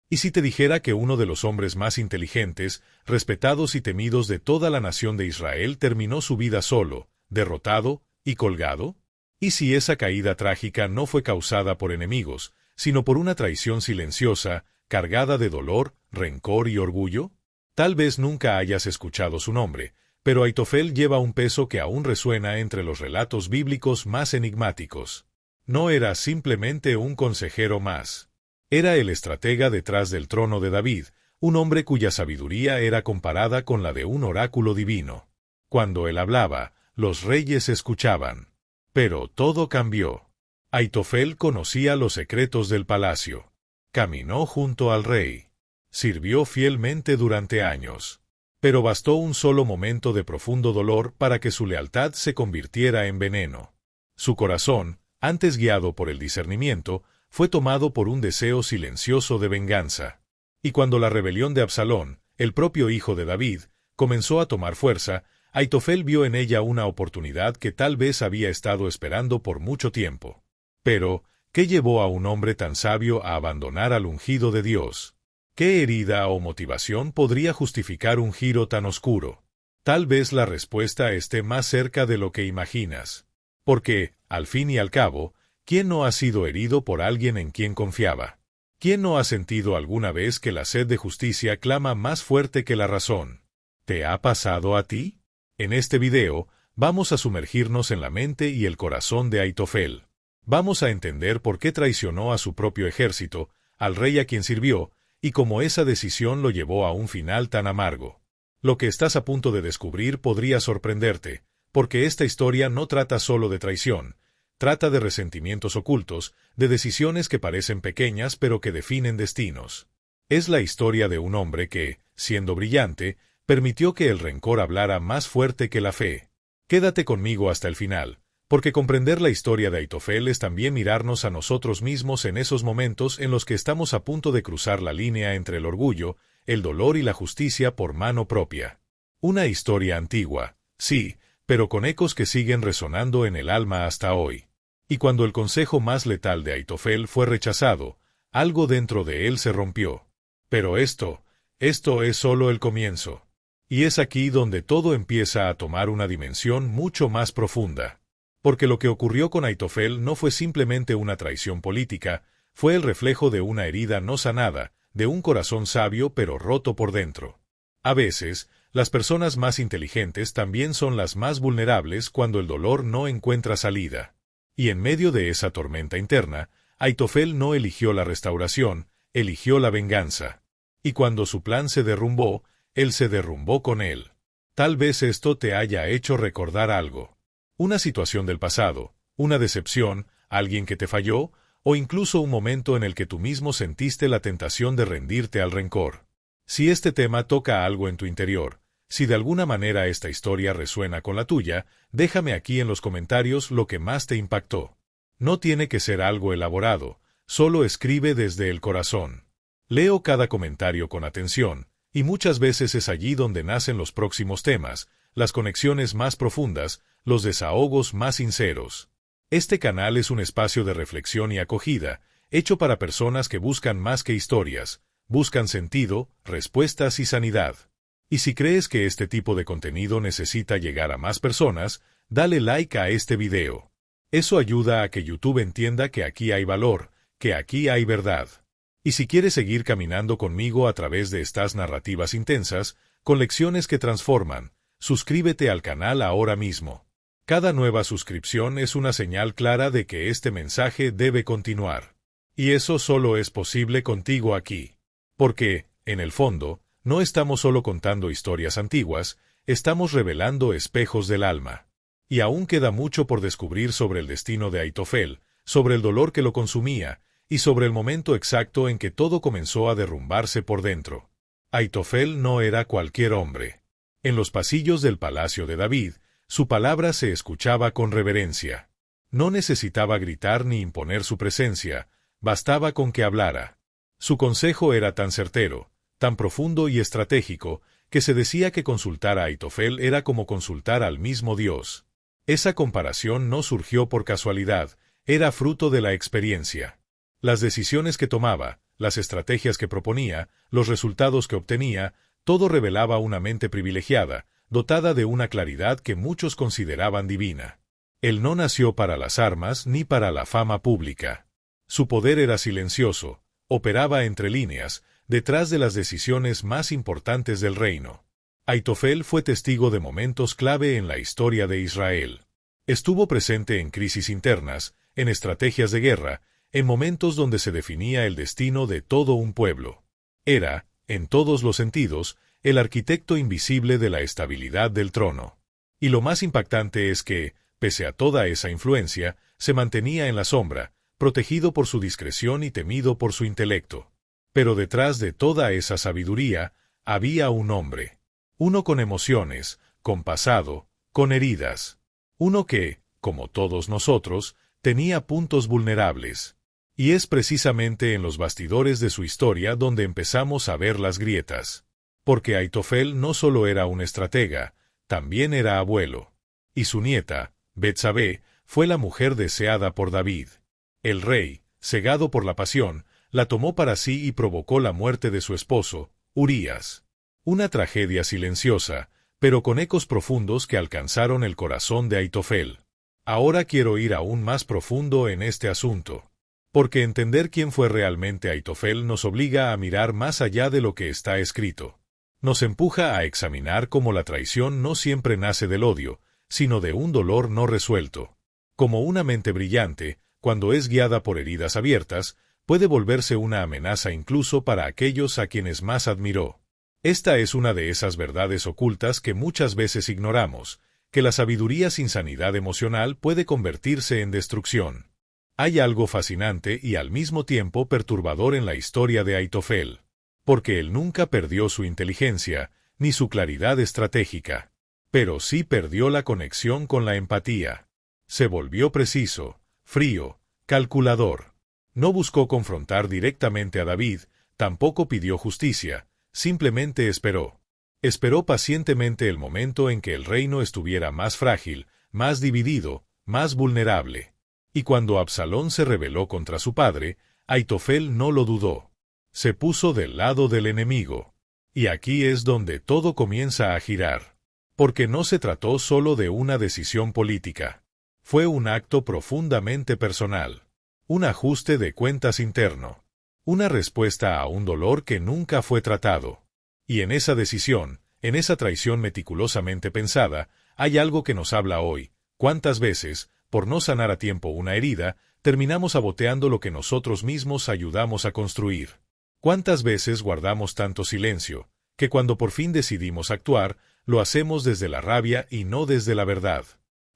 ¿Y si te dijera que uno de los hombres más inteligentes, respetados y temidos de toda la nación de Israel terminó su vida solo, derrotado y colgado? ¿Y si esa caída trágica no fue causada por enemigos, sino por una traición silenciosa, cargada de dolor, rencor y orgullo? Tal vez nunca hayas escuchado su nombre, pero Aitofel lleva un peso que aún resuena entre los relatos bíblicos más enigmáticos. No era simplemente un consejero más. Era el estratega detrás del trono de David, un hombre cuya sabiduría era comparada con la de un oráculo divino. Cuando él hablaba, los reyes escuchaban. Pero todo cambió. Aitofel conocía los secretos del palacio. Caminó junto al rey. Sirvió fielmente durante años. Pero bastó un solo momento de profundo dolor para que su lealtad se convirtiera en veneno. Su corazón, antes guiado por el discernimiento, fue tomado por un deseo silencioso de venganza. Y cuando la rebelión de Absalón, el propio hijo de David, comenzó a tomar fuerza, Aitofel vio en ella una oportunidad que tal vez había estado esperando por mucho tiempo. Pero, ¿qué llevó a un hombre tan sabio a abandonar al ungido de Dios? ¿Qué herida o motivación podría justificar un giro tan oscuro? Tal vez la respuesta esté más cerca de lo que imaginas. Porque, al fin y al cabo, ¿quién no ha sido herido por alguien en quien confiaba? ¿Quién no ha sentido alguna vez que la sed de justicia clama más fuerte que la razón? ¿Te ha pasado a ti? En este video, vamos a sumergirnos en la mente y el corazón de Aitofel. Vamos a entender por qué traicionó a su propio ejército, al rey a quien sirvió, y cómo esa decisión lo llevó a un final tan amargo. Lo que estás a punto de descubrir podría sorprenderte, porque esta historia no trata solo de traición, trata de resentimientos ocultos, de decisiones que parecen pequeñas pero que definen destinos. Es la historia de un hombre que, siendo brillante, permitió que el rencor hablara más fuerte que la fe. Quédate conmigo hasta el final, porque comprender la historia de Aitofel es también mirarnos a nosotros mismos en esos momentos en los que estamos a punto de cruzar la línea entre el orgullo, el dolor y la justicia por mano propia. Una historia antigua, sí, pero con ecos que siguen resonando en el alma hasta hoy. Y cuando el consejo más letal de Aitofel fue rechazado, algo dentro de él se rompió. Pero esto es solo el comienzo. Y es aquí donde todo empieza a tomar una dimensión mucho más profunda. Porque lo que ocurrió con Aitofel no fue simplemente una traición política, fue el reflejo de una herida no sanada, de un corazón sabio pero roto por dentro. A veces, las personas más inteligentes también son las más vulnerables cuando el dolor no encuentra salida. Y en medio de esa tormenta interna, Aitofel no eligió la restauración, eligió la venganza. Y cuando su plan se derrumbó, él se derrumbó con él. Tal vez esto te haya hecho recordar algo. Una situación del pasado, una decepción, alguien que te falló, o incluso un momento en el que tú mismo sentiste la tentación de rendirte al rencor. Si este tema toca algo en tu interior, si de alguna manera esta historia resuena con la tuya, déjame aquí en los comentarios lo que más te impactó. No tiene que ser algo elaborado, solo escribe desde el corazón. Leo cada comentario con atención, y muchas veces es allí donde nacen los próximos temas, las conexiones más profundas, los desahogos más sinceros. Este canal es un espacio de reflexión y acogida, hecho para personas que buscan más que historias, buscan sentido, respuestas y sanidad. Y si crees que este tipo de contenido necesita llegar a más personas, dale like a este video. Eso ayuda a que YouTube entienda que aquí hay valor, que aquí hay verdad. Y si quieres seguir caminando conmigo a través de estas narrativas intensas, con lecciones que transforman, suscríbete al canal ahora mismo. Cada nueva suscripción es una señal clara de que este mensaje debe continuar. Y eso solo es posible contigo aquí. Porque, en el fondo, no estamos solo contando historias antiguas, estamos revelando espejos del alma. Y aún queda mucho por descubrir sobre el destino de Aitofel, sobre el dolor que lo consumía, y sobre el momento exacto en que todo comenzó a derrumbarse por dentro. Aitofel no era cualquier hombre. En los pasillos del palacio de David, su palabra se escuchaba con reverencia. No necesitaba gritar ni imponer su presencia, bastaba con que hablara. Su consejo era tan certero, tan profundo y estratégico, que se decía que consultar a Aitofel era como consultar al mismo Dios. Esa comparación no surgió por casualidad, era fruto de la experiencia. Las decisiones que tomaba, las estrategias que proponía, los resultados que obtenía, todo revelaba una mente privilegiada, dotada de una claridad que muchos consideraban divina. Él no nació para las armas ni para la fama pública. Su poder era silencioso, operaba entre líneas, detrás de las decisiones más importantes del reino. Aitofel fue testigo de momentos clave en la historia de Israel. Estuvo presente en crisis internas, en estrategias de guerra, en momentos donde se definía el destino de todo un pueblo. Era, en todos los sentidos, el arquitecto invisible de la estabilidad del trono. Y lo más impactante es que, pese a toda esa influencia, se mantenía en la sombra, protegido por su discreción y temido por su intelecto. Pero detrás de toda esa sabiduría, había un hombre. Uno con emociones, con pasado, con heridas. Uno que, como todos nosotros, tenía puntos vulnerables. Y es precisamente en los bastidores de su historia donde empezamos a ver las grietas. Porque Aitofel no solo era un estratega, también era abuelo. Y su nieta, Betsabé, fue la mujer deseada por David. El rey, cegado por la pasión, la tomó para sí y provocó la muerte de su esposo, Urías. Una tragedia silenciosa, pero con ecos profundos que alcanzaron el corazón de Aitofel. Ahora quiero ir aún más profundo en este asunto. Porque entender quién fue realmente Aitofel nos obliga a mirar más allá de lo que está escrito. Nos empuja a examinar cómo la traición no siempre nace del odio, sino de un dolor no resuelto. Como una mente brillante, cuando es guiada por heridas abiertas, puede volverse una amenaza incluso para aquellos a quienes más admiró. Esta es una de esas verdades ocultas que muchas veces ignoramos, que la sabiduría sin sanidad emocional puede convertirse en destrucción. Hay algo fascinante y al mismo tiempo perturbador en la historia de Aitofel, porque él nunca perdió su inteligencia, ni su claridad estratégica, pero sí perdió la conexión con la empatía. Se volvió preciso, frío, calculador. No buscó confrontar directamente a David, tampoco pidió justicia, simplemente esperó. Esperó pacientemente el momento en que el reino estuviera más frágil, más dividido, más vulnerable. Y cuando Absalón se rebeló contra su padre, Aitofel no lo dudó. Se puso del lado del enemigo. Y aquí es donde todo comienza a girar. Porque no se trató solo de una decisión política. Fue un acto profundamente personal. Un ajuste de cuentas interno. Una respuesta a un dolor que nunca fue tratado. Y en esa decisión, en esa traición meticulosamente pensada, hay algo que nos habla hoy. ¿Cuántas veces, por no sanar a tiempo una herida, terminamos saboteando lo que nosotros mismos ayudamos a construir? ¿Cuántas veces guardamos tanto silencio, que cuando por fin decidimos actuar, lo hacemos desde la rabia y no desde la verdad?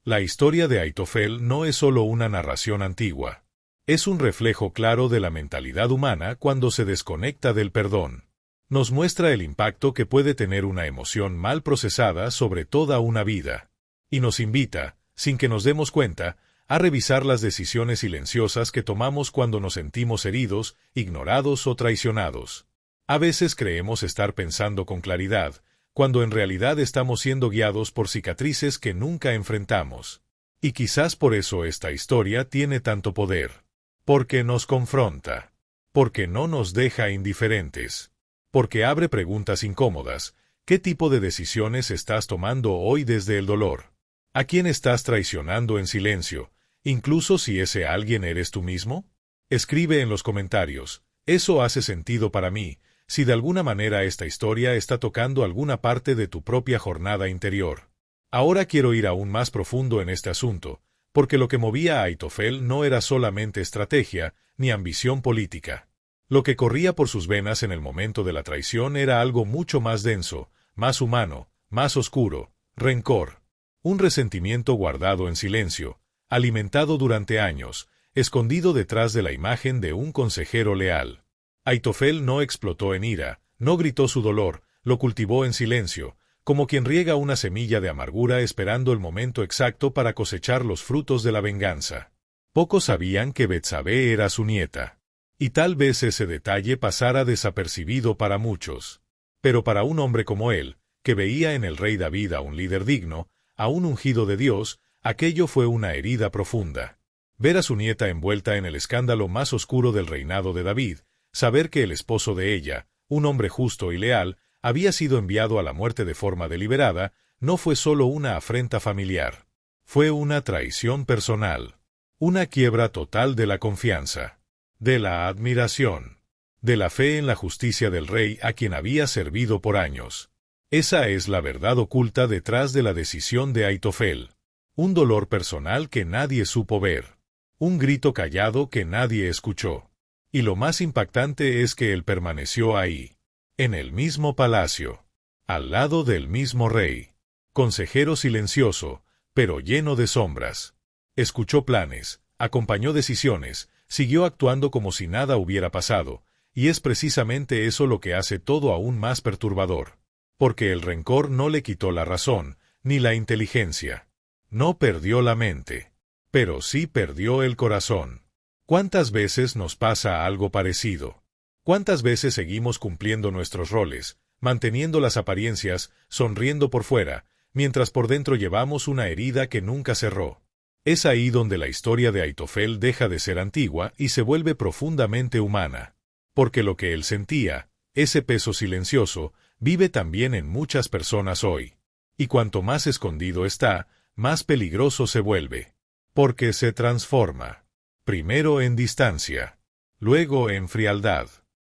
La historia de Aitofel no es solo una narración antigua. Es un reflejo claro de la mentalidad humana cuando se desconecta del perdón. Nos muestra el impacto que puede tener una emoción mal procesada sobre toda una vida. Y nos invita, sin que nos demos cuenta, a revisar las decisiones silenciosas que tomamos cuando nos sentimos heridos, ignorados o traicionados. A veces creemos estar pensando con claridad, cuando en realidad estamos siendo guiados por cicatrices que nunca enfrentamos. Y quizás por eso esta historia tiene tanto poder. Porque nos confronta. Porque no nos deja indiferentes. Porque abre preguntas incómodas. ¿Qué tipo de decisiones estás tomando hoy desde el dolor? ¿A quién estás traicionando en silencio, incluso si ese alguien eres tú mismo? Escribe en los comentarios. Eso hace sentido para mí, si de alguna manera esta historia está tocando alguna parte de tu propia jornada interior. Ahora quiero ir aún más profundo en este asunto, porque lo que movía a Aitofel no era solamente estrategia, ni ambición política. Lo que corría por sus venas en el momento de la traición era algo mucho más denso, más humano, más oscuro, rencor. Un resentimiento guardado en silencio, alimentado durante años, escondido detrás de la imagen de un consejero leal. Aitofel no explotó en ira, no gritó su dolor, lo cultivó en silencio, como quien riega una semilla de amargura esperando el momento exacto para cosechar los frutos de la venganza. Pocos sabían que Betsabé era su nieta. Y tal vez ese detalle pasara desapercibido para muchos. Pero para un hombre como él, que veía en el rey David a un líder digno, a un ungido de Dios, aquello fue una herida profunda. Ver a su nieta envuelta en el escándalo más oscuro del reinado de David, saber que el esposo de ella, un hombre justo y leal, había sido enviado a la muerte de forma deliberada, no fue solo una afrenta familiar. Fue una traición personal. Una quiebra total de la confianza, de la admiración, de la fe en la justicia del rey a quien había servido por años. Esa es la verdad oculta detrás de la decisión de Ahitofel. Un dolor personal que nadie supo ver. Un grito callado que nadie escuchó. Y lo más impactante es que él permaneció ahí, en el mismo palacio, al lado del mismo rey. Consejero silencioso, pero lleno de sombras. Escuchó planes, acompañó decisiones, siguió actuando como si nada hubiera pasado, y es precisamente eso lo que hace todo aún más perturbador. Porque el rencor no le quitó la razón, ni la inteligencia. No perdió la mente, pero sí perdió el corazón. ¿Cuántas veces nos pasa algo parecido? ¿Cuántas veces seguimos cumpliendo nuestros roles, manteniendo las apariencias, sonriendo por fuera, mientras por dentro llevamos una herida que nunca cerró? Es ahí donde la historia de Ahitofel deja de ser antigua y se vuelve profundamente humana. Porque lo que él sentía, ese peso silencioso, vive también en muchas personas hoy. Y cuanto más escondido está, más peligroso se vuelve. Porque se transforma. Primero en distancia, luego en frialdad,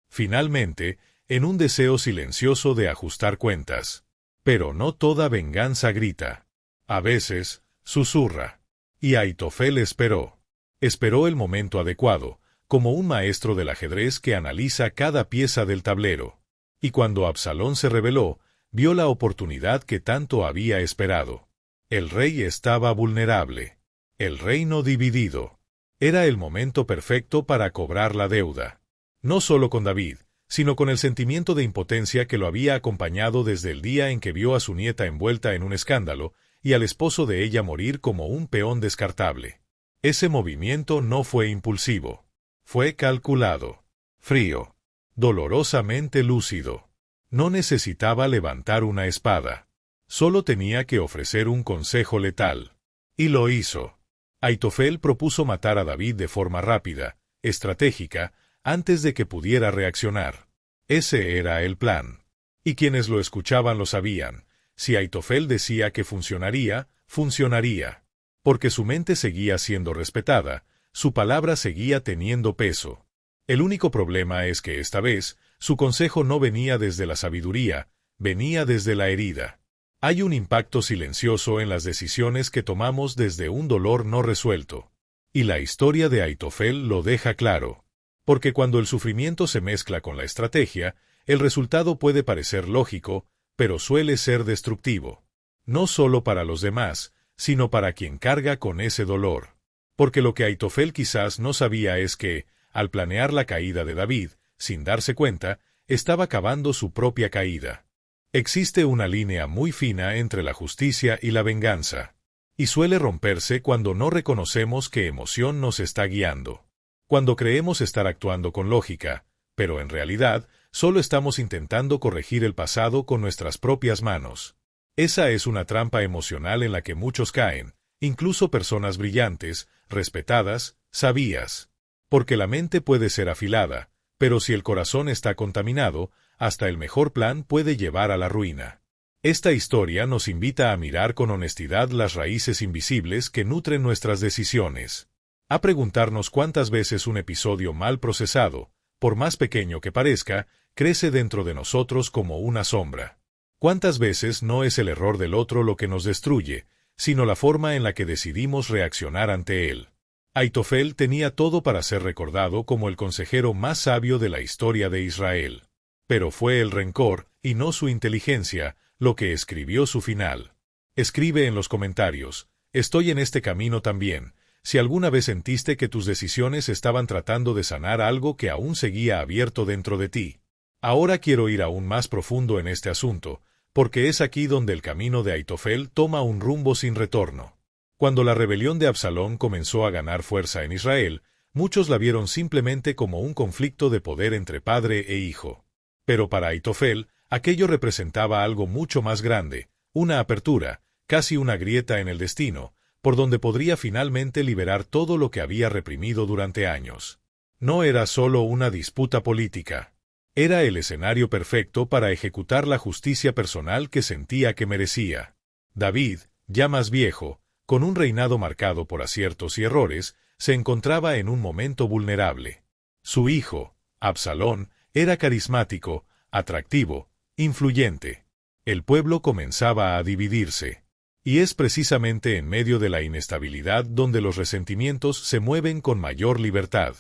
finalmente en un deseo silencioso de ajustar cuentas. Pero no toda venganza grita. A veces, susurra. Y Ahitofel esperó. Esperó el momento adecuado, como un maestro del ajedrez que analiza cada pieza del tablero. Y cuando Absalón se rebeló, vio la oportunidad que tanto había esperado. El rey estaba vulnerable. El reino dividido. Era el momento perfecto para cobrar la deuda. No solo con David, sino con el sentimiento de impotencia que lo había acompañado desde el día en que vio a su nieta envuelta en un escándalo y al esposo de ella morir como un peón descartable. Ese movimiento no fue impulsivo. Fue calculado, frío, dolorosamente lúcido. No necesitaba levantar una espada. Solo tenía que ofrecer un consejo letal. Y lo hizo. Ahitofel propuso matar a David de forma rápida, estratégica, antes de que pudiera reaccionar. Ese era el plan. Y quienes lo escuchaban lo sabían. Si Ahitofel decía que funcionaría, funcionaría. Porque su mente seguía siendo respetada, su palabra seguía teniendo peso. El único problema es que esta vez, su consejo no venía desde la sabiduría, venía desde la herida. Hay un impacto silencioso en las decisiones que tomamos desde un dolor no resuelto. Y la historia de Ahitofel lo deja claro. Porque cuando el sufrimiento se mezcla con la estrategia, el resultado puede parecer lógico, pero suele ser destructivo. No solo para los demás, sino para quien carga con ese dolor. Porque lo que Ahitofel quizás no sabía es que, al planear la caída de David, sin darse cuenta, estaba cavando su propia caída. Existe una línea muy fina entre la justicia y la venganza. Y suele romperse cuando no reconocemos qué emoción nos está guiando. Cuando creemos estar actuando con lógica, pero en realidad, solo estamos intentando corregir el pasado con nuestras propias manos. Esa es una trampa emocional en la que muchos caen, incluso personas brillantes, respetadas, sabias. Porque la mente puede ser afilada, pero si el corazón está contaminado, hasta el mejor plan puede llevar a la ruina. Esta historia nos invita a mirar con honestidad las raíces invisibles que nutren nuestras decisiones. A preguntarnos cuántas veces un episodio mal procesado, por más pequeño que parezca, crece dentro de nosotros como una sombra. ¿Cuántas veces no es el error del otro lo que nos destruye, sino la forma en la que decidimos reaccionar ante él? Ahitofel tenía todo para ser recordado como el consejero más sabio de la historia de Israel. Pero fue el rencor, y no su inteligencia, lo que escribió su final. Escribe en los comentarios, «Estoy en este camino también». Si alguna vez sentiste que tus decisiones estaban tratando de sanar algo que aún seguía abierto dentro de ti. Ahora quiero ir aún más profundo en este asunto, porque es aquí donde el camino de Ahitofel toma un rumbo sin retorno. Cuando la rebelión de Absalón comenzó a ganar fuerza en Israel, muchos la vieron simplemente como un conflicto de poder entre padre e hijo. Pero para Ahitofel, aquello representaba algo mucho más grande, una apertura, casi una grieta en el destino, por donde podría finalmente liberar todo lo que había reprimido durante años. No era solo una disputa política. Era el escenario perfecto para ejecutar la justicia personal que sentía que merecía. David, ya más viejo, con un reinado marcado por aciertos y errores, se encontraba en un momento vulnerable. Su hijo, Absalón, era carismático, atractivo, influyente. El pueblo comenzaba a dividirse. Y es precisamente en medio de la inestabilidad donde los resentimientos se mueven con mayor libertad.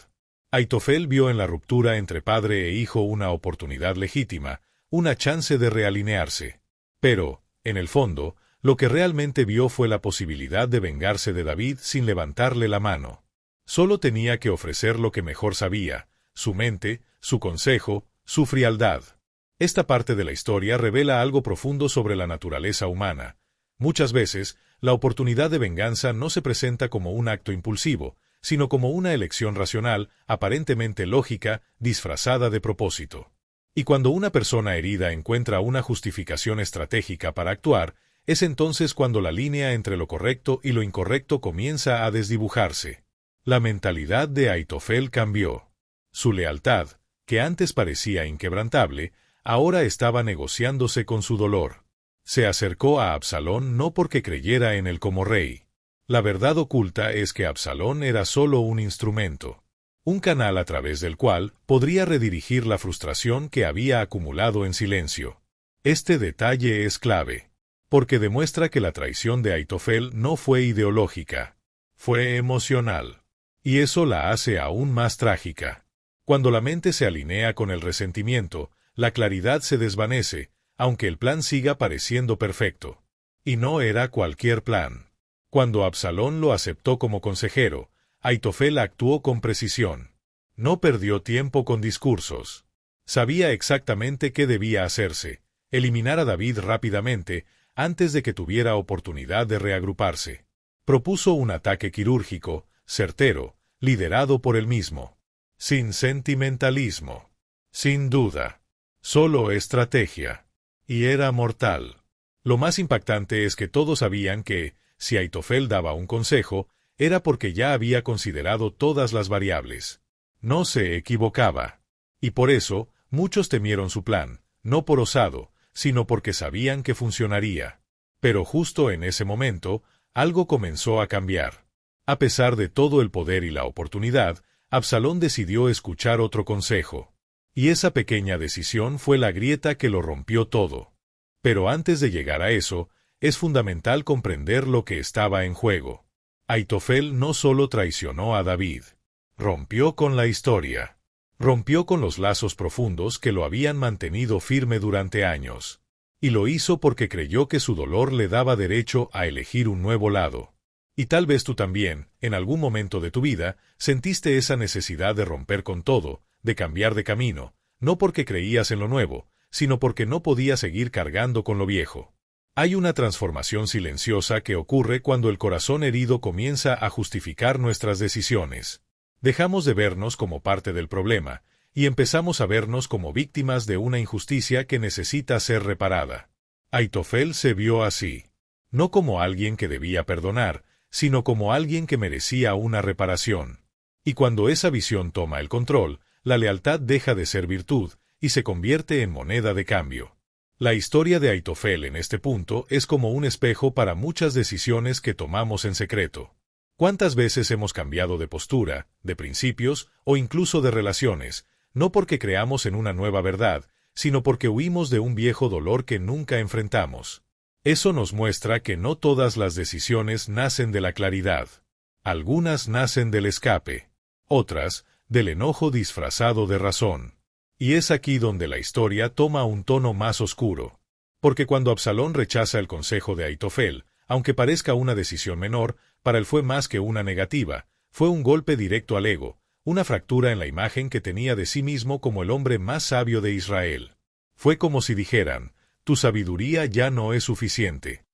Aitofel vio en la ruptura entre padre e hijo una oportunidad legítima, una chance de realinearse. Pero, en el fondo, lo que realmente vio fue la posibilidad de vengarse de David sin levantarle la mano. Solo tenía que ofrecer lo que mejor sabía, su mente, su consejo, su frialdad. Esta parte de la historia revela algo profundo sobre la naturaleza humana. Muchas veces, la oportunidad de venganza no se presenta como un acto impulsivo, sino como una elección racional, aparentemente lógica, disfrazada de propósito. Y cuando una persona herida encuentra una justificación estratégica para actuar, es entonces cuando la línea entre lo correcto y lo incorrecto comienza a desdibujarse. La mentalidad de Aitofel cambió. Su lealtad, que antes parecía inquebrantable, ahora estaba negociándose con su dolor. Se acercó a Absalón no porque creyera en él como rey. La verdad oculta es que Absalón era solo un instrumento, un canal a través del cual podría redirigir la frustración que había acumulado en silencio. Este detalle es clave, porque demuestra que la traición de Aitofel no fue ideológica, fue emocional. Y eso la hace aún más trágica. Cuando la mente se alinea con el resentimiento, la claridad se desvanece, aunque el plan siga pareciendo perfecto. Y no era cualquier plan. Cuando Absalón lo aceptó como consejero, Aitofel actuó con precisión. No perdió tiempo con discursos. Sabía exactamente qué debía hacerse: eliminar a David rápidamente, antes de que tuviera oportunidad de reagruparse. Propuso un ataque quirúrgico, certero, liderado por él mismo. Sin sentimentalismo. Sin duda. Solo estrategia. Y era mortal. Lo más impactante es que todos sabían que, si Aitofel daba un consejo, era porque ya había considerado todas las variables. No se equivocaba. Y por eso, muchos temieron su plan, no por osado, sino porque sabían que funcionaría. Pero justo en ese momento, algo comenzó a cambiar. A pesar de todo el poder y la oportunidad, Absalón decidió escuchar otro consejo. Y esa pequeña decisión fue la grieta que lo rompió todo. Pero antes de llegar a eso, es fundamental comprender lo que estaba en juego. Aitofel no solo traicionó a David, rompió con la historia. Rompió con los lazos profundos que lo habían mantenido firme durante años. Y lo hizo porque creyó que su dolor le daba derecho a elegir un nuevo lado. Y tal vez tú también, en algún momento de tu vida, sentiste esa necesidad de romper con todo, de cambiar de camino, no porque creías en lo nuevo, sino porque no podías seguir cargando con lo viejo. Hay una transformación silenciosa que ocurre cuando el corazón herido comienza a justificar nuestras decisiones. Dejamos de vernos como parte del problema, y empezamos a vernos como víctimas de una injusticia que necesita ser reparada. Aitofel se vio así. No como alguien que debía perdonar, sino como alguien que merecía una reparación. Y cuando esa visión toma el control, la lealtad deja de ser virtud, y se convierte en moneda de cambio. La historia de Aitofel en este punto es como un espejo para muchas decisiones que tomamos en secreto. ¿Cuántas veces hemos cambiado de postura, de principios o incluso de relaciones, no porque creamos en una nueva verdad, sino porque huimos de un viejo dolor que nunca enfrentamos? Eso nos muestra que no todas las decisiones nacen de la claridad. Algunas nacen del escape, otras, del enojo disfrazado de razón. Y es aquí donde la historia toma un tono más oscuro. Porque cuando Absalón rechaza el consejo de Aitofel, aunque parezca una decisión menor, para él fue más que una negativa, fue un golpe directo al ego, una fractura en la imagen que tenía de sí mismo como el hombre más sabio de Israel. Fue como si dijeran: tu sabiduría ya no es suficiente.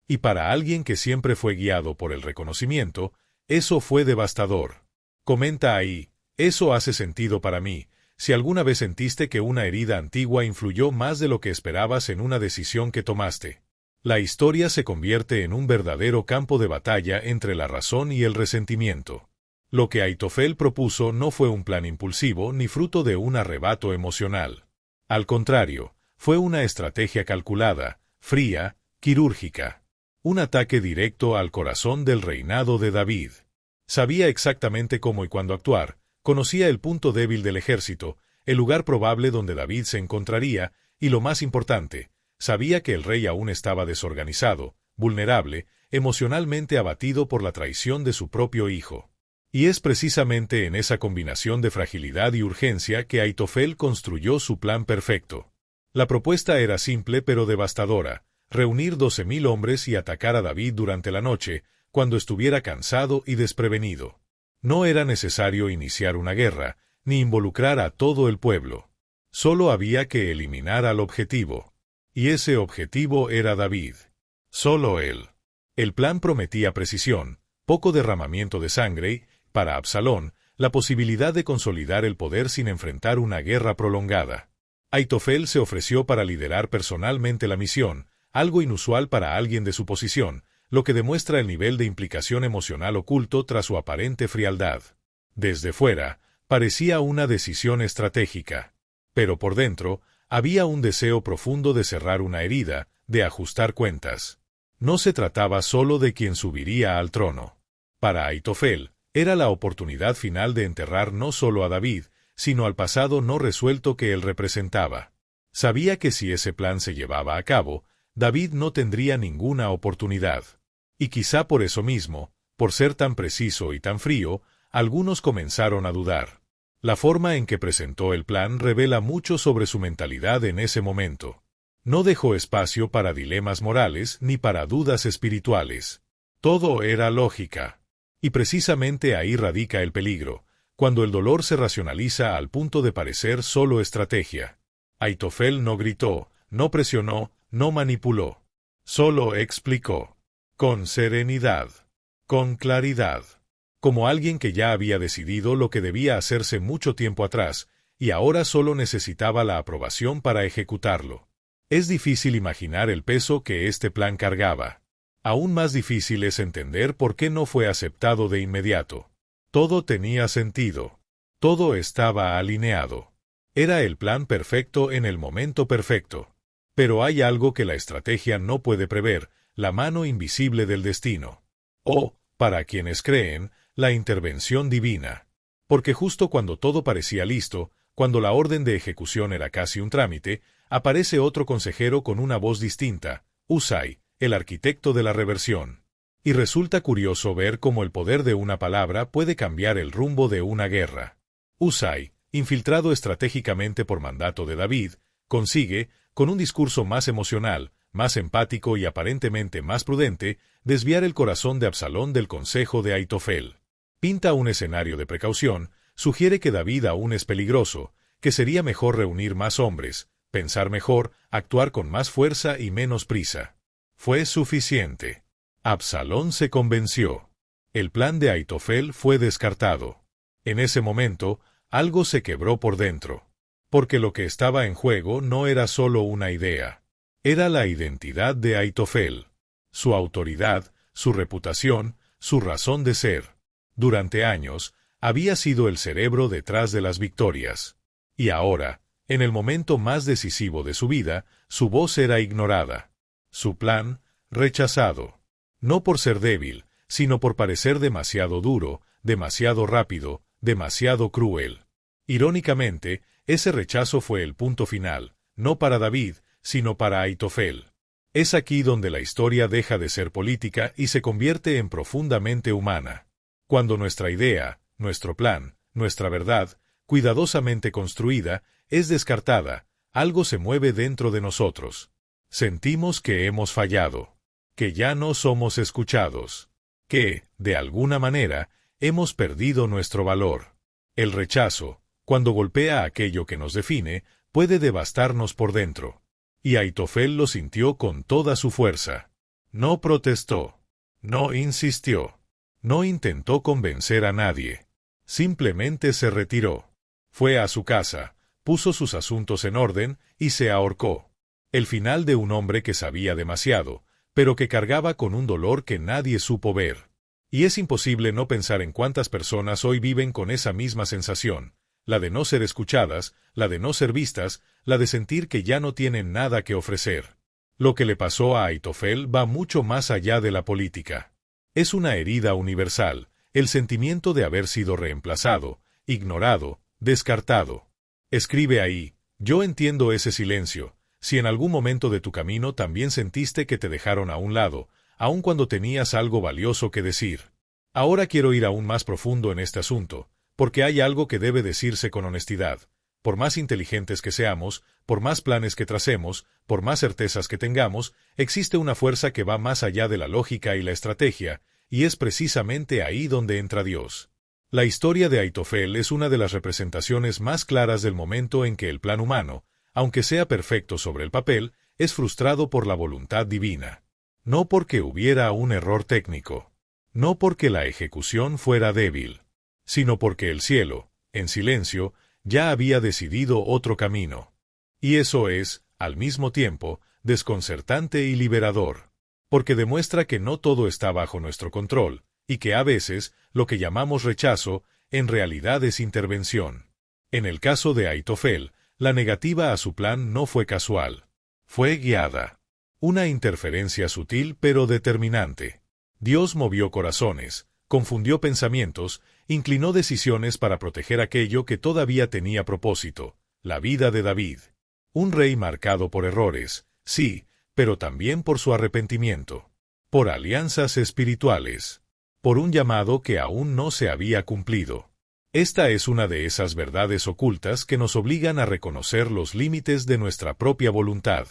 Y para alguien que siempre fue guiado por el reconocimiento, eso fue devastador. Comenta ahí: eso hace sentido para mí. Si alguna vez sentiste que una herida antigua influyó más de lo que esperabas en una decisión que tomaste. La historia se convierte en un verdadero campo de batalla entre la razón y el resentimiento. Lo que Aitofel propuso no fue un plan impulsivo ni fruto de un arrebato emocional. Al contrario, fue una estrategia calculada, fría, quirúrgica. Un ataque directo al corazón del reinado de David. Sabía exactamente cómo y cuándo actuar, conocía el punto débil del ejército, el lugar probable donde David se encontraría, y lo más importante, sabía que el rey aún estaba desorganizado, vulnerable, emocionalmente abatido por la traición de su propio hijo. Y es precisamente en esa combinación de fragilidad y urgencia que Aitofel construyó su plan perfecto. La propuesta era simple pero devastadora: reunir 12.000 hombres y atacar a David durante la noche, cuando estuviera cansado y desprevenido. No era necesario iniciar una guerra, ni involucrar a todo el pueblo. Solo había que eliminar al objetivo. Y ese objetivo era David. Solo él. El plan prometía precisión, poco derramamiento de sangre y, para Absalón, la posibilidad de consolidar el poder sin enfrentar una guerra prolongada. Aitofel se ofreció para liderar personalmente la misión, algo inusual para alguien de su posición, lo que demuestra el nivel de implicación emocional oculto tras su aparente frialdad. Desde fuera, parecía una decisión estratégica. Pero por dentro, había un deseo profundo de cerrar una herida, de ajustar cuentas. No se trataba solo de quien subiría al trono. Para Aitofel, era la oportunidad final de enterrar no solo a David, sino al pasado no resuelto que él representaba. Sabía que si ese plan se llevaba a cabo, David no tendría ninguna oportunidad. Y quizá por eso mismo, por ser tan preciso y tan frío, algunos comenzaron a dudar. La forma en que presentó el plan revela mucho sobre su mentalidad en ese momento. No dejó espacio para dilemas morales ni para dudas espirituales. Todo era lógica. Y precisamente ahí radica el peligro, cuando el dolor se racionaliza al punto de parecer solo estrategia. Aitofel no gritó, no presionó, no manipuló. Solo explicó. Con serenidad. Con claridad. Como alguien que ya había decidido lo que debía hacerse mucho tiempo atrás, y ahora solo necesitaba la aprobación para ejecutarlo. Es difícil imaginar el peso que este plan cargaba. Aún más difícil es entender por qué no fue aceptado de inmediato. Todo tenía sentido. Todo estaba alineado. Era el plan perfecto en el momento perfecto. Pero hay algo que la estrategia no puede prever: la mano invisible del destino. O, para quienes creen, la intervención divina. Porque justo cuando todo parecía listo, cuando la orden de ejecución era casi un trámite, aparece otro consejero con una voz distinta: Husai, el arquitecto de la reversión. Y resulta curioso ver cómo el poder de una palabra puede cambiar el rumbo de una guerra. Husai, infiltrado estratégicamente por mandato de David, consigue, con un discurso más emocional, más empático y aparentemente más prudente, desviar el corazón de Absalón del consejo de Aitofel. Pinta un escenario de precaución, sugiere que David aún es peligroso, que sería mejor reunir más hombres, pensar mejor, actuar con más fuerza y menos prisa. Fue suficiente. Absalón se convenció. El plan de Aitofel fue descartado. En ese momento, algo se quebró por dentro. Porque lo que estaba en juego no era solo una idea. Era la identidad de Aitofel. Su autoridad, su reputación, su razón de ser. Durante años, había sido el cerebro detrás de las victorias. Y ahora, en el momento más decisivo de su vida, su voz era ignorada. Su plan, rechazado. No por ser débil, sino por parecer demasiado duro, demasiado rápido, demasiado cruel. Irónicamente, ese rechazo fue el punto final, no para David, sino para Aitofel. Es aquí donde la historia deja de ser política y se convierte en profundamente humana. Cuando nuestra idea, nuestro plan, nuestra verdad, cuidadosamente construida, es descartada, algo se mueve dentro de nosotros. Sentimos que hemos fallado, que ya no somos escuchados, que, de alguna manera, hemos perdido nuestro valor. El rechazo, cuando golpea aquello que nos define, puede devastarnos por dentro. Y Aitofel lo sintió con toda su fuerza. No protestó. No insistió. No intentó convencer a nadie. Simplemente se retiró. Fue a su casa, puso sus asuntos en orden y se ahorcó. El final de un hombre que sabía demasiado, pero que cargaba con un dolor que nadie supo ver. Y es imposible no pensar en cuántas personas hoy viven con esa misma sensación, la de no ser escuchadas, la de no ser vistas, la de sentir que ya no tienen nada que ofrecer. Lo que le pasó a Aitofel va mucho más allá de la política. Es una herida universal, el sentimiento de haber sido reemplazado, ignorado, descartado. Escribe ahí: yo entiendo ese silencio. Si en algún momento de tu camino también sentiste que te dejaron a un lado, aun cuando tenías algo valioso que decir. Ahora quiero ir aún más profundo en este asunto, porque hay algo que debe decirse con honestidad. Por más inteligentes que seamos, por más planes que tracemos, por más certezas que tengamos, existe una fuerza que va más allá de la lógica y la estrategia, y es precisamente ahí donde entra Dios. La historia de Aitofel es una de las representaciones más claras del momento en que el plan humano, aunque sea perfecto sobre el papel, es frustrado por la voluntad divina. No porque hubiera un error técnico, no porque la ejecución fuera débil, sino porque el cielo, en silencio, ya había decidido otro camino. Y eso es, al mismo tiempo, desconcertante y liberador, porque demuestra que no todo está bajo nuestro control, y que a veces, lo que llamamos rechazo, en realidad es intervención. En el caso de Aitofel, la negativa a su plan no fue casual. Fue guiada. Una interferencia sutil pero determinante. Dios movió corazones, confundió pensamientos, inclinó decisiones para proteger aquello que todavía tenía propósito, la vida de David. Un rey marcado por errores, sí, pero también por su arrepentimiento. Por alianzas espirituales. Por un llamado que aún no se había cumplido. Esta es una de esas verdades ocultas que nos obligan a reconocer los límites de nuestra propia voluntad.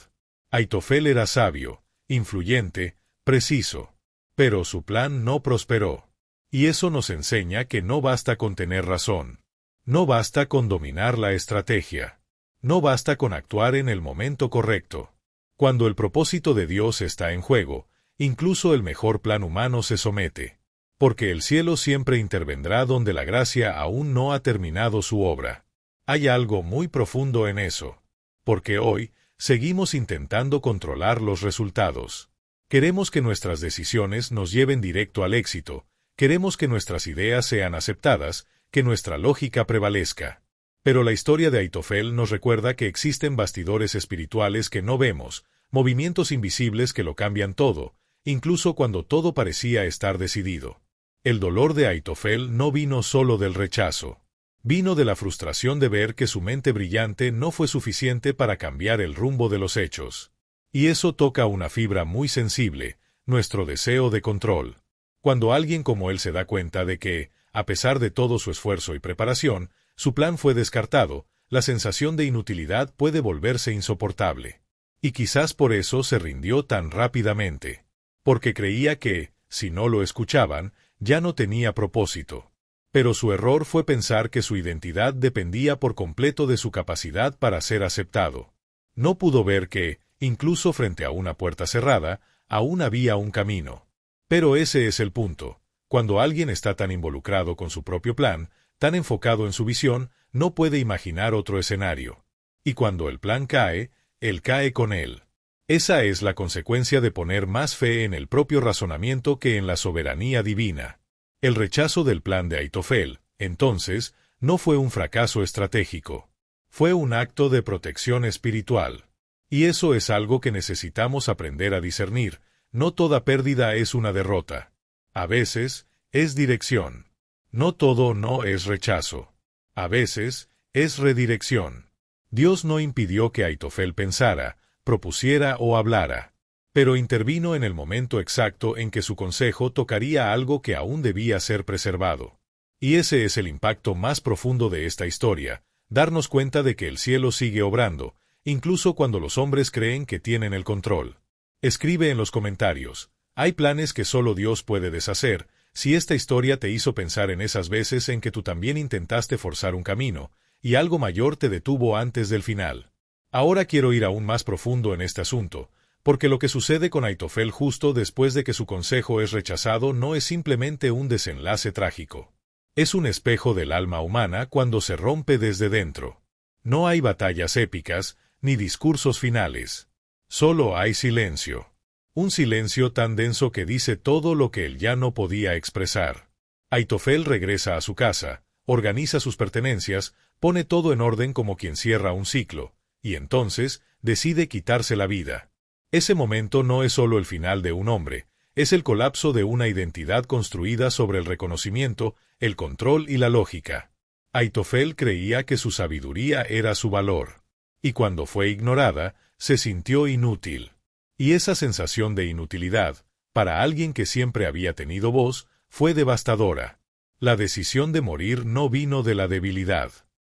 Aitofel era sabio, influyente, preciso. Pero su plan no prosperó. Y eso nos enseña que no basta con tener razón. No basta con dominar la estrategia. No basta con actuar en el momento correcto. Cuando el propósito de Dios está en juego, incluso el mejor plan humano se somete. Porque el cielo siempre intervendrá donde la gracia aún no ha terminado su obra. Hay algo muy profundo en eso. Porque hoy, seguimos intentando controlar los resultados. Queremos que nuestras decisiones nos lleven directo al éxito, queremos que nuestras ideas sean aceptadas, que nuestra lógica prevalezca. Pero la historia de Aitofel nos recuerda que existen bastidores espirituales que no vemos, movimientos invisibles que lo cambian todo, incluso cuando todo parecía estar decidido. El dolor de Aitofel no vino solo del rechazo. Vino de la frustración de ver que su mente brillante no fue suficiente para cambiar el rumbo de los hechos. Y eso toca una fibra muy sensible, nuestro deseo de control. Cuando alguien como él se da cuenta de que, a pesar de todo su esfuerzo y preparación, su plan fue descartado, la sensación de inutilidad puede volverse insoportable. Y quizás por eso se rindió tan rápidamente. Porque creía que, si no lo escuchaban, ya no tenía propósito. Pero su error fue pensar que su identidad dependía por completo de su capacidad para ser aceptado. No pudo ver que, incluso frente a una puerta cerrada, aún había un camino. Pero ese es el punto. Cuando alguien está tan involucrado con su propio plan, tan enfocado en su visión, no puede imaginar otro escenario. Y cuando el plan cae, él cae con él. Esa es la consecuencia de poner más fe en el propio razonamiento que en la soberanía divina. El rechazo del plan de Aitofel, entonces, no fue un fracaso estratégico. Fue un acto de protección espiritual. Y eso es algo que necesitamos aprender a discernir. No toda pérdida es una derrota. A veces, es dirección. No todo no es rechazo. A veces, es redirección. Dios no impidió que Aitofel pensara, propusiera o hablara, pero intervino en el momento exacto en que su consejo tocaría algo que aún debía ser preservado. Y ese es el impacto más profundo de esta historia, darnos cuenta de que el cielo sigue obrando, incluso cuando los hombres creen que tienen el control. Escribe en los comentarios, hay planes que solo Dios puede deshacer. Si esta historia te hizo pensar en esas veces en que tú también intentaste forzar un camino, y algo mayor te detuvo antes del final. Ahora quiero ir aún más profundo en este asunto, porque lo que sucede con Aitofel justo después de que su consejo es rechazado no es simplemente un desenlace trágico. Es un espejo del alma humana cuando se rompe desde dentro. No hay batallas épicas, ni discursos finales. Solo hay silencio. Un silencio tan denso que dice todo lo que él ya no podía expresar. Ahitofel regresa a su casa, organiza sus pertenencias, pone todo en orden como quien cierra un ciclo, y entonces decide quitarse la vida. Ese momento no es solo el final de un hombre, es el colapso de una identidad construida sobre el reconocimiento, el control y la lógica. Ahitofel creía que su sabiduría era su valor, y cuando fue ignorada, se sintió inútil. Y esa sensación de inutilidad, para alguien que siempre había tenido voz, fue devastadora. La decisión de morir no vino de la debilidad,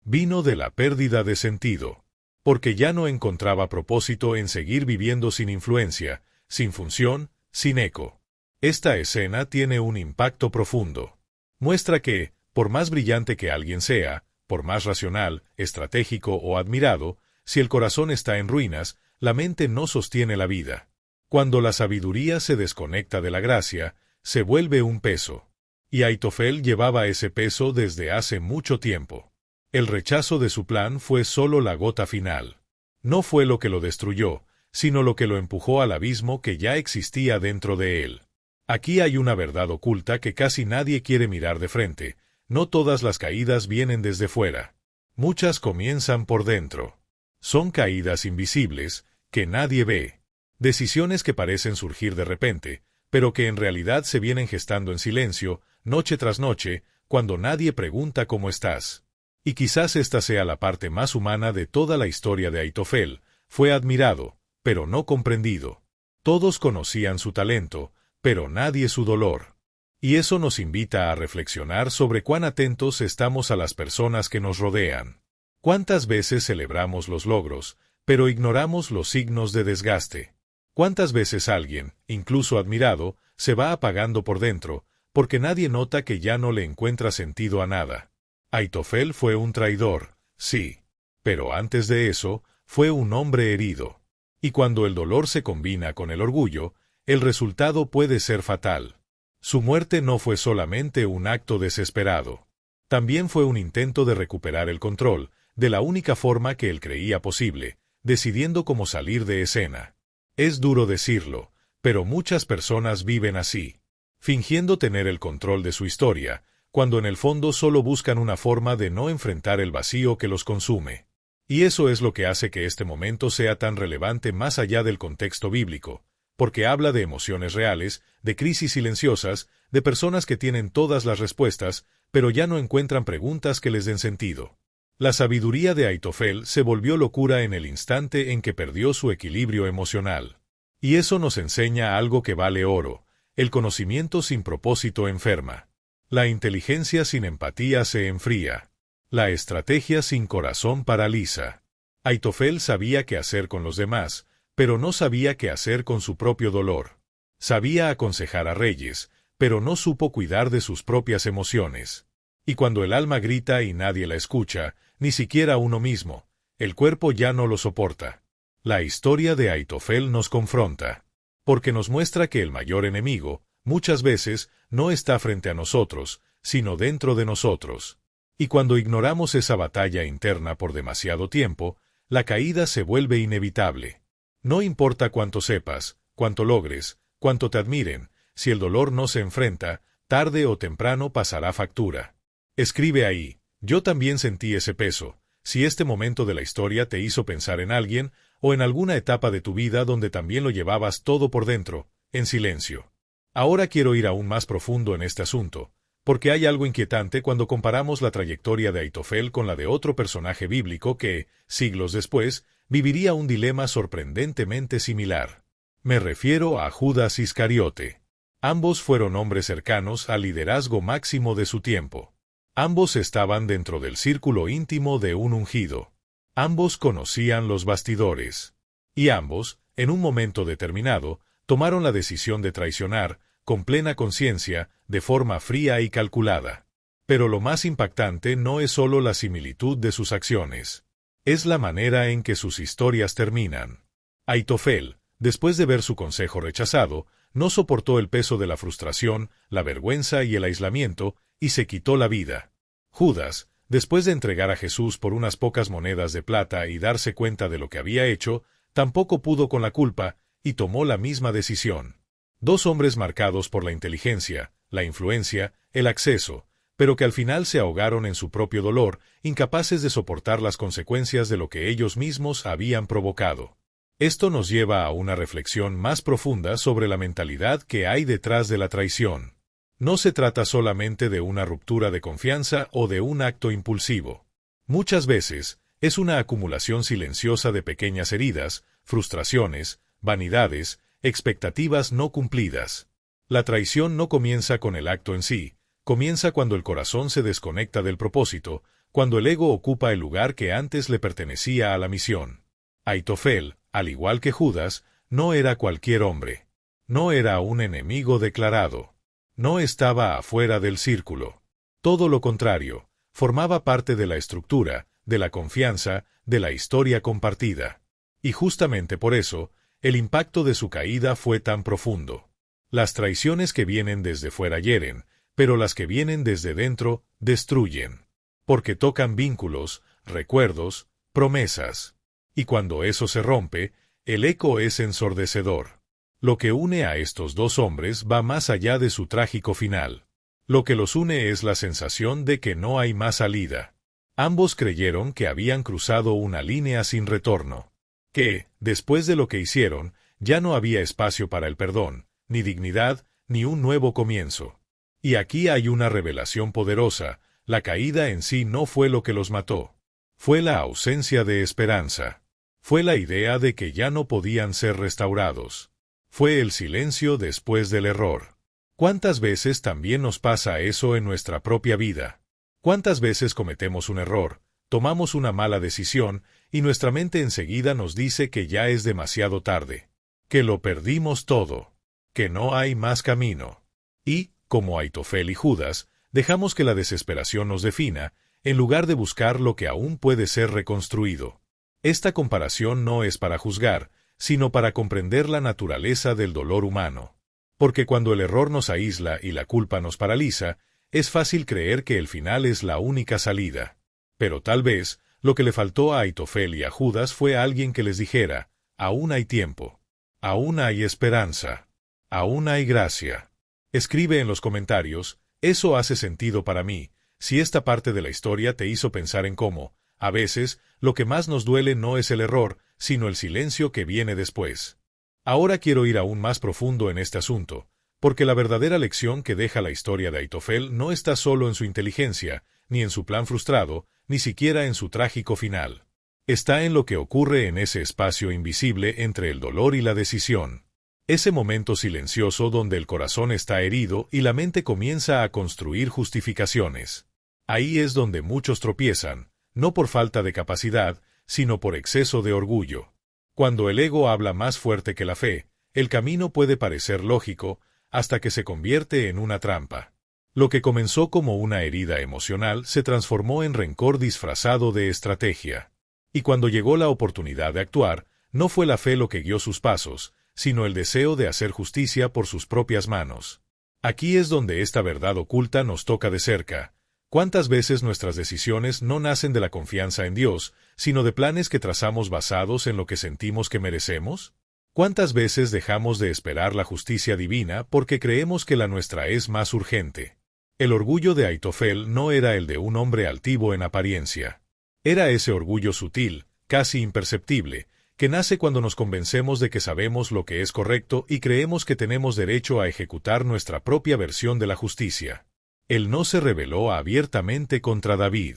vino de la pérdida de sentido, porque ya no encontraba propósito en seguir viviendo sin influencia, sin función, sin eco. Esta escena tiene un impacto profundo. Muestra que, por más brillante que alguien sea, por más racional, estratégico o admirado, si el corazón está en ruinas, la mente no sostiene la vida. Cuando la sabiduría se desconecta de la gracia, se vuelve un peso. Y Ahitofel llevaba ese peso desde hace mucho tiempo. El rechazo de su plan fue solo la gota final. No fue lo que lo destruyó, sino lo que lo empujó al abismo que ya existía dentro de él. Aquí hay una verdad oculta que casi nadie quiere mirar de frente. No todas las caídas vienen desde fuera. Muchas comienzan por dentro. Son caídas invisibles, que nadie ve. Decisiones que parecen surgir de repente, pero que en realidad se vienen gestando en silencio, noche tras noche, cuando nadie pregunta cómo estás. Y quizás esta sea la parte más humana de toda la historia de Ahitofel. Fue admirado, pero no comprendido. Todos conocían su talento, pero nadie su dolor. Y eso nos invita a reflexionar sobre cuán atentos estamos a las personas que nos rodean. ¿Cuántas veces celebramos los logros, pero ignoramos los signos de desgaste? ¿Cuántas veces alguien, incluso admirado, se va apagando por dentro, porque nadie nota que ya no le encuentra sentido a nada? Ahitofel fue un traidor, sí, pero antes de eso, fue un hombre herido. Y cuando el dolor se combina con el orgullo, el resultado puede ser fatal. Su muerte no fue solamente un acto desesperado. También fue un intento de recuperar el control, de la única forma que él creía posible, decidiendo cómo salir de escena. Es duro decirlo, pero muchas personas viven así, fingiendo tener el control de su historia, cuando en el fondo solo buscan una forma de no enfrentar el vacío que los consume. Y eso es lo que hace que este momento sea tan relevante más allá del contexto bíblico, porque habla de emociones reales, de crisis silenciosas, de personas que tienen todas las respuestas, pero ya no encuentran preguntas que les den sentido. La sabiduría de Ahitofel se volvió locura en el instante en que perdió su equilibrio emocional. Y eso nos enseña algo que vale oro: el conocimiento sin propósito enferma. La inteligencia sin empatía se enfría. La estrategia sin corazón paraliza. Ahitofel sabía qué hacer con los demás, pero no sabía qué hacer con su propio dolor. Sabía aconsejar a reyes, pero no supo cuidar de sus propias emociones. Y cuando el alma grita y nadie la escucha, ni siquiera uno mismo, el cuerpo ya no lo soporta. La historia de Ahitofel nos confronta, porque nos muestra que el mayor enemigo, muchas veces, no está frente a nosotros, sino dentro de nosotros. Y cuando ignoramos esa batalla interna por demasiado tiempo, la caída se vuelve inevitable. No importa cuánto sepas, cuánto logres, cuánto te admiren, si el dolor no se enfrenta, tarde o temprano pasará factura. Escribe ahí: yo también sentí ese peso. Si este momento de la historia te hizo pensar en alguien, o en alguna etapa de tu vida donde también lo llevabas todo por dentro, en silencio. Ahora quiero ir aún más profundo en este asunto, porque hay algo inquietante cuando comparamos la trayectoria de Ahitofel con la de otro personaje bíblico que, siglos después, viviría un dilema sorprendentemente similar. Me refiero a Judas Iscariote. Ambos fueron hombres cercanos al liderazgo máximo de su tiempo. Ambos estaban dentro del círculo íntimo de un ungido. Ambos conocían los bastidores. Y ambos, en un momento determinado, tomaron la decisión de traicionar, con plena conciencia, de forma fría y calculada. Pero lo más impactante no es solo la similitud de sus acciones. Es la manera en que sus historias terminan. Ahitofel, después de ver su consejo rechazado, no soportó el peso de la frustración, la vergüenza y el aislamiento, y se quitó la vida. Judas, después de entregar a Jesús por unas pocas monedas de plata y darse cuenta de lo que había hecho, tampoco pudo con la culpa, y tomó la misma decisión. Dos hombres marcados por la inteligencia, la influencia, el acceso, pero que al final se ahogaron en su propio dolor, incapaces de soportar las consecuencias de lo que ellos mismos habían provocado. Esto nos lleva a una reflexión más profunda sobre la mentalidad que hay detrás de la traición. No se trata solamente de una ruptura de confianza o de un acto impulsivo. Muchas veces, es una acumulación silenciosa de pequeñas heridas, frustraciones, vanidades, expectativas no cumplidas. La traición no comienza con el acto en sí, comienza cuando el corazón se desconecta del propósito, cuando el ego ocupa el lugar que antes le pertenecía a la misión. Aitofel, al igual que Judas, no era cualquier hombre. No era un enemigo declarado. No estaba afuera del círculo. Todo lo contrario, formaba parte de la estructura, de la confianza, de la historia compartida. Y justamente por eso, el impacto de su caída fue tan profundo. Las traiciones que vienen desde fuera hieren, pero las que vienen desde dentro destruyen. Porque tocan vínculos, recuerdos, promesas. Y cuando eso se rompe, el eco es ensordecedor. Lo que une a estos dos hombres va más allá de su trágico final. Lo que los une es la sensación de que no hay más salida. Ambos creyeron que habían cruzado una línea sin retorno. Que, después de lo que hicieron, ya no había espacio para el perdón, ni dignidad, ni un nuevo comienzo. Y aquí hay una revelación poderosa: la caída en sí no fue lo que los mató. Fue la ausencia de esperanza. Fue la idea de que ya no podían ser restaurados. Fue el silencio después del error. ¿Cuántas veces también nos pasa eso en nuestra propia vida? ¿Cuántas veces cometemos un error, tomamos una mala decisión, y nuestra mente enseguida nos dice que ya es demasiado tarde, que lo perdimos todo, que no hay más camino? Y, como Aitofel y Judas, dejamos que la desesperación nos defina, en lugar de buscar lo que aún puede ser reconstruido. Esta comparación no es para juzgar, sino para comprender la naturaleza del dolor humano. Porque cuando el error nos aísla y la culpa nos paraliza, es fácil creer que el final es la única salida. Pero tal vez, lo que le faltó a Aitofel y a Judas fue alguien que les dijera: aún hay tiempo, aún hay esperanza, aún hay gracia. Escribe en los comentarios: eso hace sentido para mí, si esta parte de la historia te hizo pensar en cómo, a veces, lo que más nos duele no es el error, sino el silencio que viene después. Ahora quiero ir aún más profundo en este asunto, porque la verdadera lección que deja la historia de Aitofel no está solo en su inteligencia, ni en su plan frustrado, ni siquiera en su trágico final. Está en lo que ocurre en ese espacio invisible entre el dolor y la decisión. Ese momento silencioso donde el corazón está herido y la mente comienza a construir justificaciones. Ahí es donde muchos tropiezan, no por falta de capacidad, sino por exceso de orgullo. Cuando el ego habla más fuerte que la fe, el camino puede parecer lógico, hasta que se convierte en una trampa. Lo que comenzó como una herida emocional se transformó en rencor disfrazado de estrategia. Y cuando llegó la oportunidad de actuar, no fue la fe lo que guió sus pasos, sino el deseo de hacer justicia por sus propias manos. Aquí es donde esta verdad oculta nos toca de cerca. ¿Cuántas veces nuestras decisiones no nacen de la confianza en Dios, sino de planes que trazamos basados en lo que sentimos que merecemos? ¿Cuántas veces dejamos de esperar la justicia divina porque creemos que la nuestra es más urgente? El orgullo de Aitofel no era el de un hombre altivo en apariencia. Era ese orgullo sutil, casi imperceptible, que nace cuando nos convencemos de que sabemos lo que es correcto y creemos que tenemos derecho a ejecutar nuestra propia versión de la justicia. Él no se rebeló abiertamente contra David.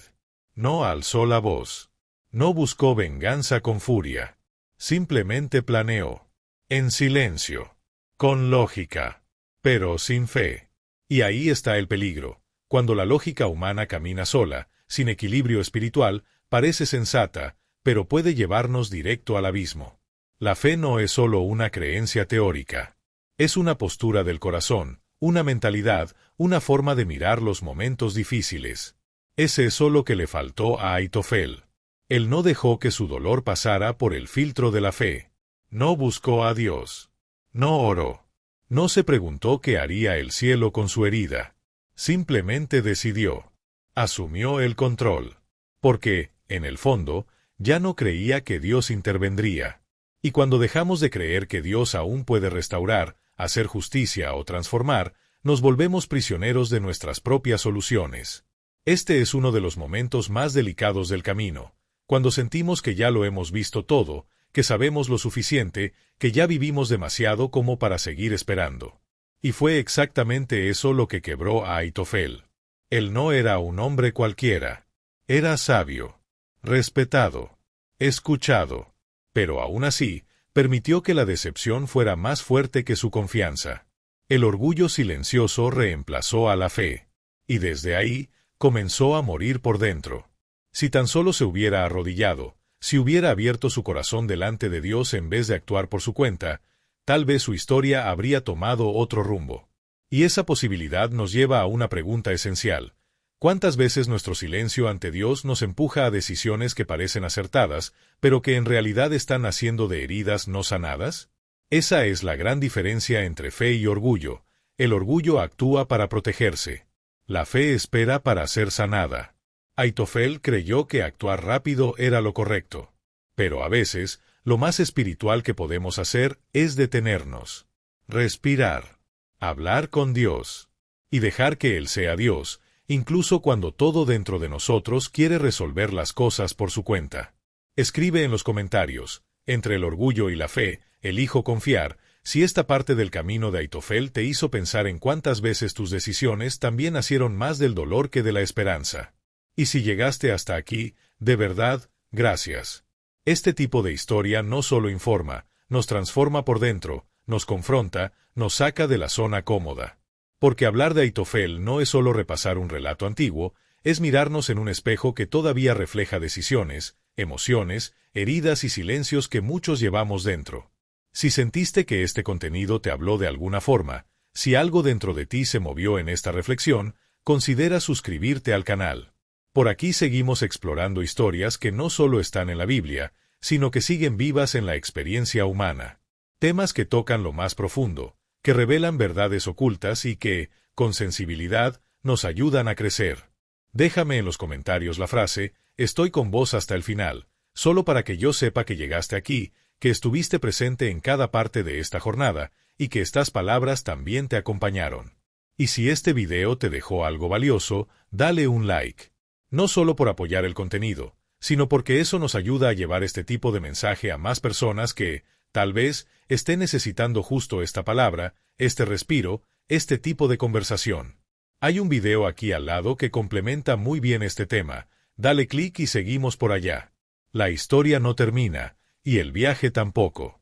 No alzó la voz. No buscó venganza con furia. Simplemente planeó. En silencio. Con lógica. Pero sin fe. Y ahí está el peligro. Cuando la lógica humana camina sola, sin equilibrio espiritual, parece sensata, pero puede llevarnos directo al abismo. La fe no es solo una creencia teórica. Es una postura del corazón, una mentalidad, una forma de mirar los momentos difíciles. Es eso lo que le faltó a Aitofel. Él no dejó que su dolor pasara por el filtro de la fe. No buscó a Dios. No oró. No se preguntó qué haría el cielo con su herida. Simplemente decidió. Asumió el control. Porque, en el fondo, ya no creía que Dios intervendría. Y cuando dejamos de creer que Dios aún puede restaurar, hacer justicia o transformar, nos volvemos prisioneros de nuestras propias soluciones. Este es uno de los momentos más delicados del camino, cuando sentimos que ya lo hemos visto todo, que sabemos lo suficiente, que ya vivimos demasiado como para seguir esperando. Y fue exactamente eso lo que quebró a Aitofel. Él no era un hombre cualquiera. Era sabio, respetado, escuchado, pero aún así, permitió que la decepción fuera más fuerte que su confianza. El orgullo silencioso reemplazó a la fe, y desde ahí, comenzó a morir por dentro. Si tan solo se hubiera arrodillado, si hubiera abierto su corazón delante de Dios en vez de actuar por su cuenta, tal vez su historia habría tomado otro rumbo. Y esa posibilidad nos lleva a una pregunta esencial. ¿Cuántas veces nuestro silencio ante Dios nos empuja a decisiones que parecen acertadas, pero que en realidad están naciendo de heridas no sanadas? Esa es la gran diferencia entre fe y orgullo. El orgullo actúa para protegerse. La fe espera para ser sanada. Aitofel creyó que actuar rápido era lo correcto. Pero a veces, lo más espiritual que podemos hacer es detenernos, respirar, hablar con Dios, y dejar que Él sea Dios, incluso cuando todo dentro de nosotros quiere resolver las cosas por su cuenta. Escribe en los comentarios, entre el orgullo y la fe, elijo confiar, si esta parte del camino de Aitofel te hizo pensar en cuántas veces tus decisiones también nacieron más del dolor que de la esperanza. Y si llegaste hasta aquí, de verdad, gracias. Este tipo de historia no solo informa, nos transforma por dentro, nos confronta, nos saca de la zona cómoda. Porque hablar de Aitofel no es solo repasar un relato antiguo, es mirarnos en un espejo que todavía refleja decisiones, emociones, heridas y silencios que muchos llevamos dentro. Si sentiste que este contenido te habló de alguna forma, si algo dentro de ti se movió en esta reflexión, considera suscribirte al canal. Por aquí seguimos explorando historias que no solo están en la Biblia, sino que siguen vivas en la experiencia humana. Temas que tocan lo más profundo, que revelan verdades ocultas y que, con sensibilidad, nos ayudan a crecer. Déjame en los comentarios la frase, estoy con vos hasta el final, solo para que yo sepa que llegaste aquí, que estuviste presente en cada parte de esta jornada, y que estas palabras también te acompañaron. Y si este video te dejó algo valioso, dale un like. No solo por apoyar el contenido, sino porque eso nos ayuda a llevar este tipo de mensaje a más personas que, tal vez, estén necesitando justo esta palabra, este respiro, este tipo de conversación. Hay un video aquí al lado que complementa muy bien este tema. Dale clic y seguimos por allá. La historia no termina, y el viaje tampoco.